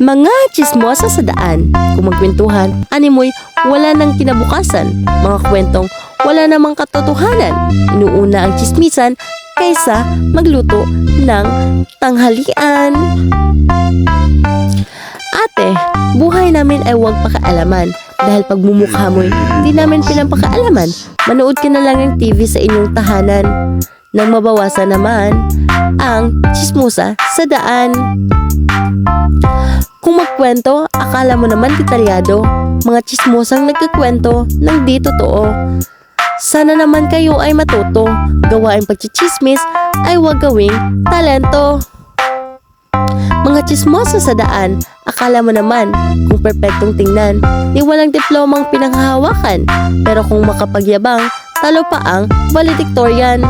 Mga tsismosa sa daan. Kung magkwentuhan, animoy wala nang kinabukasan. Mga kwentong wala namang katotohanan. Inuuna ang tsismisan kaysa magluto ng tanghalian. Ate, buhay namin ay huwag pakialaman. Dahil pagmumukha mo'y hindi namin pinampakaalaman. Manood ka na lang ng TV sa inyong tahanan. Nang mabawasan naman ang tsismosa sa daan. Kung magkwento, akala mo naman detalyado. Mga tsismosang nagkikwento ng di totoo. Sana naman kayo ay matuto. Gawain pagchichismis ay huwag gawing talento. Mga tsismosa sa daan, akala mo naman kung perpektong tingnan, di walang diplomang pinanghahawakan. Pero kung makapagyabang, talo pa ang valedictorian.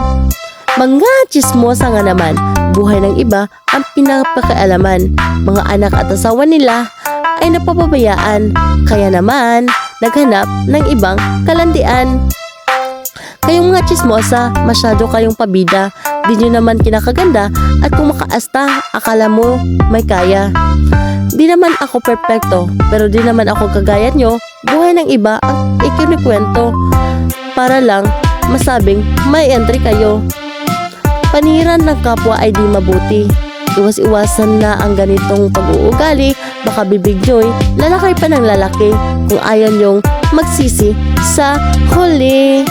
Mga tsismosa nga naman, buhay ng iba ang pinapakialaman. Mga anak at asawa nila ay napapabayaan. Kaya naman, naghanap ng ibang kalandian. Kayong mga tsismosa, masyado kayong pabida. Di nyo naman kinakaganda at kung makaasta, akala mo may kaya. Di naman ako perpekto, pero di naman ako kagaya nyo. Buhay ng iba ang ikinikwento para lang masabing may entry kayo. Paniran ng kapwa ay di mabuti. Iwas-iwasan na ang ganitong pag-uugali. Baka bibig nyo'y lalaki pa ng lalaki kung ayaw nyong magsisi sa huli.